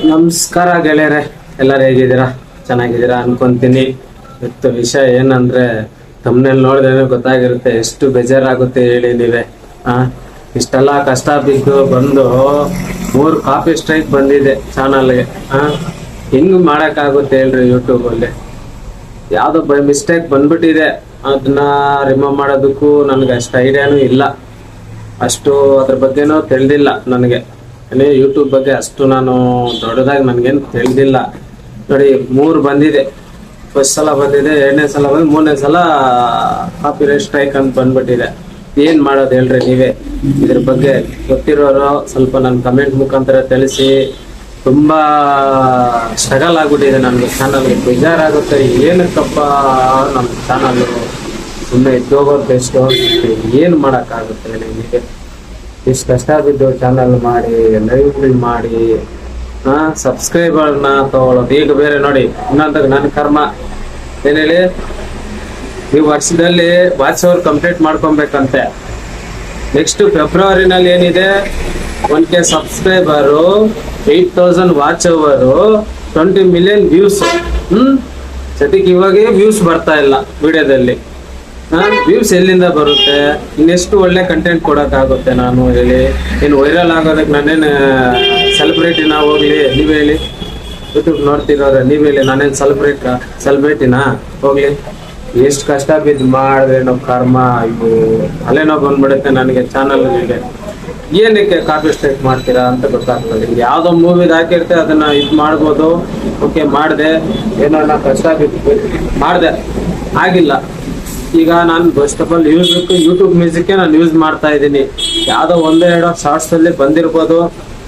ನಮಸ್ಕಾರ ಗೆಳೆಯರೆ, ಎಲ್ಲರೂ ಹೇಗಿದ್ದೀರಾ? ಚೆನ್ನಾಗಿದ್ದೀರಾ ಅನ್ಕೊಂತೀನಿ. ಇವತ್ತು ವಿಷಯ ಏನಂದ್ರೆ ತಮ್ಮನೇಲಿ ನೋಡಿದ್ರೆ ಗೊತ್ತಾಗಿರುತ್ತೆ ಎಷ್ಟು ಬೇಜಾರಾಗುತ್ತೆ ಹೇಳಿ ನೀವೇ. ಇಷ್ಟೆಲ್ಲ ಕಷ್ಟ ಬಿದ್ದು ಬಂದು 3 ಕಾಪಿ ಸ್ಟ್ರೈಕ್ ಬಂದಿದೆ ಚಾನಲ್ಗೆ. ಹಿಂಗ್ ಮಾಡಕ್ಕಾಗುತ್ತೆ ಹೇಳ್ರಿ? ಯೂಟ್ಯೂಬಲ್ಲಿ ಯಾವ್ದೋ ಬೈ ಮಿಸ್ಟೇಕ್ ಬಂದ್ಬಿಟ್ಟಿದೆ. ಅದನ್ನ ರಿಮೂವ್ ಮಾಡೋದಕ್ಕೂ ನನಗೆ ಅಷ್ಟು ಐಡಿಯಾನು ಇಲ್ಲ, ಅಷ್ಟು ಅದ್ರ ಬಗ್ಗೆನೂ ತಿಳಿದಿಲ್ಲ ನನಗೆ. ಯೂಟ್ಯೂಬ್ ಬಗ್ಗೆ ಅಷ್ಟು ನಾನು ದೊಡ್ಡದಾಗಿ ನನಗೇನು ತಿಳಿದಿಲ್ಲ. ನೋಡಿ 3 ಬಂದಿದೆ. ಫಸ್ಟ್ ಸಲ ಬಂದಿದೆ, 2ನೇ ಸಲ ಬಂದು 3ನೇ ಸಲ ಕಾಪಿ ರೈಟ್ ಸ್ಟ್ರೈಕ್ ಅಂತ ಬಂದ್ಬಿಟ್ಟಿದೆ. ಏನ್ ಮಾಡೋದು ಹೇಳ್ರಿ ನೀವೇ? ಇದ್ರ ಬಗ್ಗೆ ಗೊತ್ತಿರೋರು ಸ್ವಲ್ಪ ನನ್ನ ಕಮೆಂಟ್ ಮುಖಾಂತರ ತಿಳಿಸಿ. ತುಂಬಾ ಸ್ಟ್ರಗಲ್ ಆಗ್ಬಿಟ್ಟಿದೆ ನನ್ಗೆ, ಚಾನಲ್ಗೆ ಬೇಜಾರಾಗುತ್ತೆ. ಏನಕ್ಕಪ್ಪ ನಮ್ಮ ಚಾನಲ್ ಸುಮ್ಮನೆ ಇದ್ದೋಗೋದು ಬೆಸ್ಟ್, ಏನು ಮಾಡೋಕ್ಕಾಗುತ್ತೆ ಹೇಳಿ ನೀವೇ? ಇಷ್ಟು ಕಷ್ಟ ಬಿದ್ದು ಚಾನಲ್ ಮಾಡಿ, ಲೈವ್ ಮಾಡಿ, ಸಬ್ಸ್ಕ್ರೈಬರ್ನ ತಗೊಳ್ಳೋದು. ಈಗ ಬೇರೆ ನೋಡಿ ಇನ್ನೊಂದಾಗ ನನ್ನ ಕರ್ಮ ಏನ್ ಹೇಳಿ, ಈ ವರ್ಷದಲ್ಲಿ ವಾಚ್ ಅವರ್ ಕಂಪ್ಲೀಟ್ ಮಾಡ್ಕೊಬೇಕಂತೆ. ನೆಕ್ಸ್ಟ್ ಫೆಬ್ರವರಿನಲ್ಲಿ ಏನಿದೆ 1K ಸಬ್ಸ್ಕ್ರೈಬರು, 8000 ವಾಚ್ ಅವರು, 20 ಮಿಲಿಯನ್ ವ್ಯೂಸ್. ಸದ್ಯಕ್ಕೆ ಇವಾಗೇ ವ್ಯೂಸ್ ಬರ್ತಾ ಇಲ್ಲ ವಿಡಿಯೋದಲ್ಲಿ. ವ್ಯೂಸ್ ಎಲ್ಲಿಂದ ಬರುತ್ತೆ? ಇನ್ನೆಷ್ಟು ಒಳ್ಳೆ ಕಂಟೆಂಟ್ ಕೊಡೋಕ್ಕಾಗುತ್ತೆ ನಾನು ಹೇಳಿ? ಏನು ವೈರಲ್ ಆಗೋದಕ್ಕೆ ನಾನೇನು ಸೆಲೆಬ್ರಿಟಿನ? ಹೋಗ್ಲಿ ನೀವೇ ಹೇಳಿ, ಯೂಟ್ಯೂಬ್ ನೋಡ್ತಿರೋರೆ ನೀವೇ ಹೇಳಿ, ನಾನೇನು ಸೆಲೆಬ್ರಿಟಿನಾ? ಹೋಗ್ಲಿ, ಎಷ್ಟು ಕಷ್ಟ ಬಿದ್ದು ಮಾಡಿದ್ರೆ ನಾವು ಕರ್ಮ. ಇದು ಅಲ್ಲೇನೋ ಬಂದ್ಬಿಡುತ್ತೆ ನನಗೆ ಚಾನಲ್ಗೆ. ಏನಕ್ಕೆ ಕಾಪಿ ಸ್ಟ್ರೈಕ್ ಮಾಡ್ತೀರಾ ಅಂತ ಗೊತ್ತಾಗ್ತದೆ. ಯಾವುದೋ ಮೂವಿದ್ ಹಾಕಿರ್ತೆ ಅದನ್ನ ಇದು ಮಾಡ್ಬೋದು, ಓಕೆ ಮಾಡಿದೆ, ಏನೋ ಕಷ್ಟ ಬಿದ್ದು ಮಾಡಿದೆ, ಆಗಿಲ್ಲ. ಈಗ ನಾನು ಫಸ್ಟ್ ಆಫ್ ಆಲ್ ಯೂಟ್ಯೂಬ್ ಮ್ಯೂಸಿಕ್ಗೆ ನಾನು ಯೂಸ್ ಮಾಡ್ತಾ ಇದ್ದೀನಿ. ಯಾವುದೋ 1-2 ಶಾರ್ಟ್ಸ್ ಅಲ್ಲಿ ಬಂದಿರ್ಬೋದು,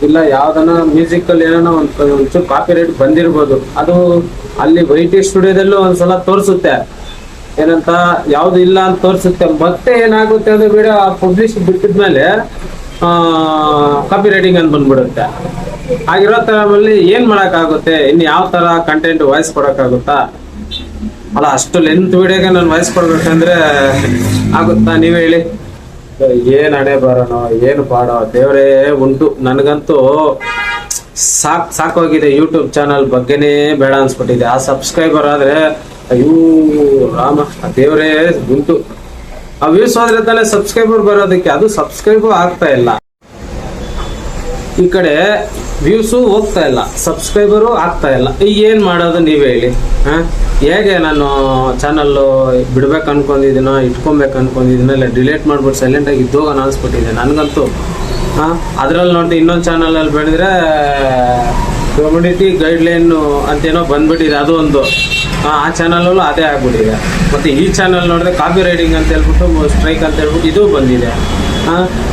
ಇಲ್ಲ ಯಾವ್ದನ ಮ್ಯೂಸಿಕ್ ಅಲ್ಲಿ ಏನೋ ಒಂಚೂರು ಕಾಪಿ ರೈಟ್ ಬಂದಿರ್ಬೋದು. ಅದು ಅಲ್ಲಿ ವೈಟಿ ಸ್ಟುಡಿಯೋದಲ್ಲೂ ಒಂದ್ಸಲ ತೋರಿಸುತ್ತೆ, ಏನಂತ ಯಾವ್ದು ಇಲ್ಲ ಅಂತ ತೋರಿಸುತ್ತೆ. ಮತ್ತೆ ಏನಾಗುತ್ತೆ ಅದು ವಿಡಿಯೋ ಪಬ್ಲಿಷ್ ಬಿಟ್ಟಿದ್ಮೇಲೆ ಕಾಪಿ ರೈಟಿಂಗ್ ಅಂತ ಬಂದ್ಬಿಡುತ್ತೆ. ಆಗಿರೋ ಟೈಮಲ್ಲಿ ಏನ್ ಮಾಡಕ್ಕಾಗುತ್ತೆ? ಇನ್ನು ಯಾವ ತರ ಕಂಟೆಂಟ್ ವಾಯ್ಸ್ ಕೊಡಕ್ಕಾಗುತ್ತಾ? ಅಲ್ಲ, ಅಷ್ಟು ಲೆಂತ್ ವಿಡಿಯೋಗೆ ನಾನು ವಾಯ್ಸ್ ಕೊಡ್ಬೇಕಂದ್ರೆ ಆಗುತ್ತಾ? ನೀವೇ ಹೇಳಿ. ಏನ್ ಹಣೆ ಬರೋಣ, ಏನು ಪಾಡೋ ದೇವರೇ ಉಂಟು. ನನಗಂತೂ ಸಾಕೋಗಿದೆ ಯೂಟ್ಯೂಬ್ ಚಾನಲ್ ಬಗ್ಗೆನೇ ಬೇಡ ಅನ್ಸ್ಬಿಟ್ಟಿದೆ. ಆ ಸಬ್ಸ್ಕ್ರೈಬರ್ ಆದ್ರೆ ಅಯ್ಯೋ ರಾಮ, ದೇವರೇ ಉಂಟು. ಆ ವ್ಯೂಸ್ ಹೋದ್ರೆ ತಾನೇ ಸಬ್ಸ್ಕ್ರೈಬರ್ ಬರೋದಕ್ಕೆ, ಅದು ಸಬ್ಸ್ಕ್ರೈಬ್ ಆಗ್ತಾ ಇಲ್ಲ. ಈ ಕಡೆ ವ್ಯೂಸು ಹೋಗ್ತಾ ಇಲ್ಲ, ಸಬ್ಸ್ಕ್ರೈಬರು ಆಗ್ತಾ ಇಲ್ಲ. ಈಗ ಏನ್ ಮಾಡೋದು ನೀವೇ ಹೇಳಿ? ಹೇಗೆ ನಾನು ಚಾನಲ್ಲು ಬಿಡ್ಬೇಕು ಅನ್ಕೊಂಡಿದ್ದೀನೋ, ಇಟ್ಕೊಬೇಕು ಅನ್ಕೊಂಡಿದ್ದೀನೋ, ಇಲ್ಲ ಡಿಲೀಟ್ ಮಾಡ್ಬಿಟ್ಟು ಸೈಲೆಂಟಾಗಿ ಇದ್ದೋಗೋಣ ಅನ್ಸ್ಬಿಟ್ಟಿದೆ ನನಗಂತೂ. ಅದ್ರಲ್ಲಿ ನೋಡಿ ಇನ್ನೊಂದು ಚಾನಲಲ್ಲಿ ಬೆಳೆದ್ರೆ ಕಮ್ಯುನಿಟಿ ಗೈಡ್ಲೈನ್ ಅಂತೇನೋ ಬಂದ್ಬಿಟ್ಟಿದೆ, ಅದು ಒಂದು. ಆ ಚಾನಲಲ್ಲೂ ಅದೇ ಆಗ್ಬಿಟ್ಟಿದೆ. ಮತ್ತು ಈ ಚಾನಲ್ ನೋಡಿದ್ರೆ ಕಾಪಿ ರೈಟಿಂಗ್ ಅಂತ ಹೇಳ್ಬಿಟ್ಟು ಸ್ಟ್ರೈಕ್ ಅಂತ ಹೇಳ್ಬಿಟ್ಟು ಇದು ಬಂದಿದೆ.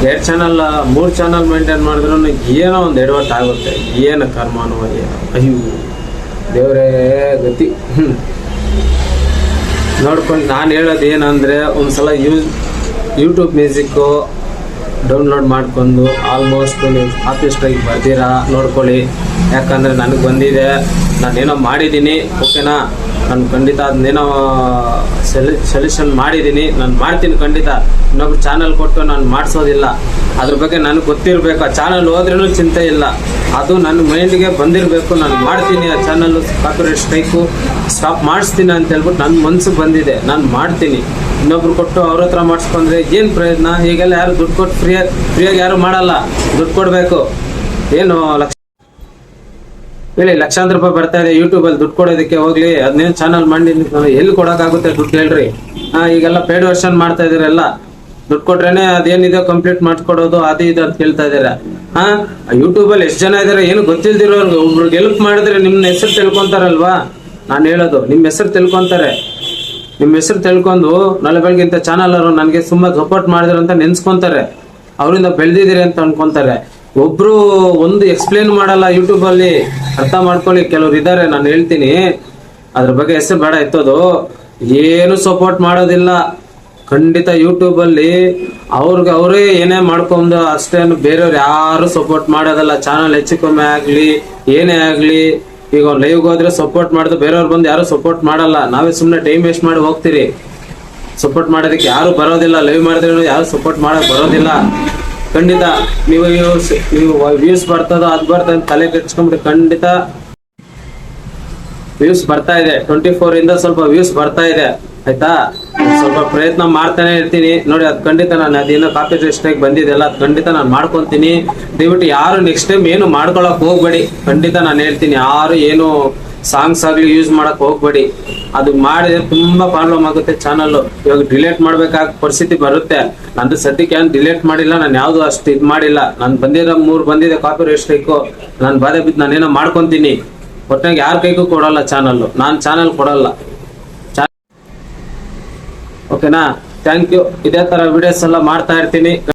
2 ಚಾನಲ್ 3 ಚಾನಲ್ ಮೇಂಟೈನ್ ಮಾಡಿದ್ರು ಏನೋ ಒಂದು ಎಡವಟ್ಟು ಆಗುತ್ತೆ. ಏನು ಕರ್ಮನೋ ಏನೋ, ಅಯ್ಯೋ ದೇವರೇ ಗತಿ. ನೋಡ್ಕೊಂಡು ನಾನು ಹೇಳೋದು ಏನಂದರೆ, ಒಂದ್ಸಲ ಯೂಟ್ಯೂಬ್ ಮ್ಯೂಸಿಕ್ಕು ಡೌನ್ಲೋಡ್ ಮಾಡ್ಕೊಂಡು ಆಲ್ಮೋಸ್ಟ್ ನೀವು ಕಾಪಿ ಸ್ಟ್ರೈಕ್ ಬರ್ತೀರಾ ನೋಡ್ಕೊಳ್ಳಿ. ಯಾಕಂದರೆ ನನಗೆ ಬಂದಿದೆ, ನಾನೇನೋ ಮಾಡಿದ್ದೀನಿ, ಓಕೆನಾ? ನಾನು ಖಂಡಿತ ಅದನ್ನೇನೋ ಸೊಲ್ಯೂಷನ್ ಮಾಡಿದ್ದೀನಿ, ನಾನು ಮಾಡ್ತೀನಿ ಖಂಡಿತ. ಇನ್ನೊಬ್ರು ಚಾನಲ್ ಕೊಟ್ಟು ನಾನು ಮಾಡಿಸೋದಿಲ್ಲ. ಅದ್ರ ಬಗ್ಗೆ ನನಗೆ ಗೊತ್ತಿರಬೇಕು. ಆ ಚಾನಲ್ ಹೋದ್ರೂ ಚಿಂತೆ ಇಲ್ಲ, ಅದು ನನ್ನ ಮೈಂಡ್ಗೆ ಬಂದಿರಬೇಕು. ನಾನು ಮಾಡ್ತೀನಿ, ಆ ಚಾನಲ್ ಕಾಪಿರೈಟ್ ಸ್ಟ್ರೈಕು ಸ್ಟಾಪ್ ಮಾಡಿಸ್ತೀನಿ ಅಂತ ಹೇಳ್ಬಿಟ್ಟು ನನ್ನ ಮನಸ್ಸು ಬಂದಿದೆ, ನಾನು ಮಾಡ್ತೀನಿ. ಇನ್ನೊಬ್ರು ಕೊಟ್ಟು ಅವ್ರ ಹತ್ರ ಮಾಡಿಸ್ಕೊಂಡ್ರೆ ಏನು ಪ್ರಯೋಜನ? ಹೀಗೆಲ್ಲ ಯಾರು ದುಡ್ಡು ಕೊಟ್ಟು ಫ್ರೀಯಾಗಿ ಯಾರು ಮಾಡಲ್ಲ, ದುಡ್ಡು ಕೊಡಬೇಕು. ಏನು ಹೇಳಿ, ಲಕ್ಷಾಂತರ ರೂಪಾಯಿ ಬರ್ತಾ ಇದೆ ಯೂಟ್ಯೂಬಲ್ಲಿ ದುಡ್ಡು ಕೊಡೋದಕ್ಕೆ. ಹೋಗ್ಲಿ, ಅದನ್ನೇನು ಚಾನಲ್ ಮಾಡಿ ಎಲ್ಲಿ ಕೊಡೋಕ್ಕಾಗುತ್ತೆ ದುಡ್ಡು ಹೇಳ್ರಿ? ಈಗೆಲ್ಲ ಪೇಡ್ ವರ್ಷನ್ ಮಾಡ್ತಾ ಇದಾರೆ, ಎಲ್ಲ ದುಡ್ಡು ಕೊಟ್ರೇನೆ ಅದೇನಿದೆ ಕಂಪ್ಲೀಟ್ ಮಾಡ್ಕೊಡೋದು, ಅದು ಇದು ಅಂತ ಕೇಳ್ತಾ ಇದಾರೆ. ಯೂಟ್ಯೂಬಲ್ಲಿ ಎಷ್ಟು ಜನ ಇದಾರೆ ಏನು ಗೊತ್ತಿಲ್ದಿರೋರ್ಗೆ ಒಬ್ರಿಗೆ ಹೆಲ್ಪ್ ಮಾಡಿದ್ರೆ ನಿಮ್ಮ ಹೆಸರು ತಿಳ್ಕೊಂತಾರಲ್ವಾ? ನಾನು ಹೇಳೋದು, ನಿಮ್ಮ ಹೆಸರು ತಿಳ್ಕೊಂತಾರೆ. ನಿಮ್ಮ ಹೆಸರು ತಿಳ್ಕೊಂಡು ನಾಳೆ ಬೆಳಗ್ಗೆ ಇಂಥ ಚಾನಲ್ ಅವರು ನನಗೆ ಸುಮ್ಮ ಸಪೋರ್ಟ್ ಮಾಡಿದ್ರು ಅಂತ ನೆನ್ಸ್ಕೊಂತಾರೆ, ಅವರಿಂದ ಬೆಳೆದಿದ್ದೀರಿ ಅಂತ ಅನ್ಕೊಂತಾರೆ. ಒಬ್ರು ಒಂದು ಎಕ್ಸ್ಪ್ಲೇನ್ ಮಾಡಲ್ಲ ಯೂಟ್ಯೂಬಲ್ಲಿ. ಅರ್ಥ ಮಾಡ್ಕೊಳ್ಳಿ, ಕೆಲವ್ರು ಇದ್ದಾರೆ, ನಾನು ಹೇಳ್ತೀನಿ, ಅದ್ರ ಬಗ್ಗೆ ಹೆಸರು ಬೇಡ ಎತ್ತೋದು. ಏನು ಸಪೋರ್ಟ್ ಮಾಡೋದಿಲ್ಲ ಖಂಡಿತ ಯೂಟ್ಯೂಬಲ್ಲಿ. ಅವ್ರಿಗೆ ಅವರೇ ಏನೇ ಮಾಡ್ಕೊಂಡು ಅಷ್ಟೇನು, ಬೇರೆಯವ್ರು ಯಾರು ಸಪೋರ್ಟ್ ಮಾಡೋದಲ್ಲ. ಚಾನಲ್ ಹೆಚ್ಚು ಕಮ್ಮಿ ಆಗಲಿ ಏನೇ ಆಗಲಿ, ಈಗ ಲೈವ್ಗೆ ಹೋದ್ರೆ ಸಪೋರ್ಟ್ ಮಾಡಿದ್ರು, ಬೇರೆಯವ್ರು ಬಂದು ಯಾರು ಸಪೋರ್ಟ್ ಮಾಡಲ್ಲ. ನಾವೇ ಸುಮ್ಮನೆ ಟೈಮ್ ವೇಸ್ಟ್ ಮಾಡಿ ಹೋಗ್ತೀರಿ. ಸಪೋರ್ಟ್ ಮಾಡೋದಕ್ಕೆ ಯಾರು ಬರೋದಿಲ್ಲ. ಲೈವ್ ಮಾಡಿದ್ರೆ ಯಾರು ಸಪೋರ್ಟ್ ಮಾಡೋಕೆ ಬರೋದಿಲ್ಲ. ಖಂಡಿತ ನೀವು ವ್ಯೂಸ್ ಬರ್ತದೋ ಅದು ಬರ್ತದ ತಲೆ ಕೆಡ್ಸ್ಕೊಂಡ್ಬಿಟ್ಟು ಖಂಡಿತ ವ್ಯೂಸ್ ಬರ್ತಾ ಇದೆ. 24 ಇಂದ ಸ್ವಲ್ಪ ವ್ಯೂಸ್ ಬರ್ತಾ ಇದೆ ಆಯ್ತಾ. ಸ್ವಲ್ಪ ಪ್ರಯತ್ನ ಮಾಡ್ತಾನೆ ಇರ್ತೀನಿ ನೋಡಿ. ಅದ್ ಖಂಡಿತ ನಾನು ಅದೇನೋ ಕಾಪಿ ರಿಸ್ಟ್ರೈಕ್ ಬಂದಿದೆಲ್ಲ ಅದ್ ಖಂಡಿತ ನಾನು ಮಾಡ್ಕೊಂತೀನಿ. ದಯವಿಟ್ಟು ಯಾರು ನೆಕ್ಸ್ಟ್ ಟೈಮ್ ಏನು ಮಾಡ್ಕೊಳಕ್ ಹೋಗ್ಬೇಡಿ. ಖಂಡಿತ ನಾನು ಹೇಳ್ತೀನಿ, ಯಾರು ಏನು ಸಾಂಗ್ಸ್ ಆಗ್ಲಿ ಯೂಸ್ ಮಾಡಕ್ ಹೋಗ್ಬೇಡಿ. ಅದು ಮಾಡಿದ್ರೆ ತುಂಬಾ ಪ್ರಾಬ್ಲಮ್ ಆಗುತ್ತೆ ಚಾನಲ್. ಇವಾಗ ಡಿಲೇಟ್ ಮಾಡ್ಬೇಕಾದ ಪರಿಸ್ಥಿತಿ ಬರುತ್ತೆ. ನಂದು ಸದ್ಯಕ್ಕೆ ಏನು ಡಿಲೇಟ್ ಮಾಡಿಲ್ಲ, ನಾನು ಯಾವ್ದು ಅಷ್ಟು ಇದ್ ಮಾಡಿಲ್ಲ. ನಾನು ಬಂದಿರೋ 3 ಬಂದಿದೆ ಕಾಪಿ ರಿಸ್ಟ್ರೈಕ್. ನಾನು ಬಾಧೆ ಬಿದ್ದು ನಾನೇನೋ ಮಾಡ್ಕೊಂತೀನಿ. ಒಟ್ಟಾಗಿ ಯಾರ ಕೈಗೂ ಕೊಡಲ್ಲ ಚಾನಲ್, ನಾನು ಚಾನಲ್ ಕೊಡಲ್ಲ. ಓಕೆನಾ? Thank you. ಇದೇ ತರ ವಿಡಿಯೋಸ್ ಎಲ್ಲ ಮಾಡ್ತಾ ಇರ್ತೀನಿ.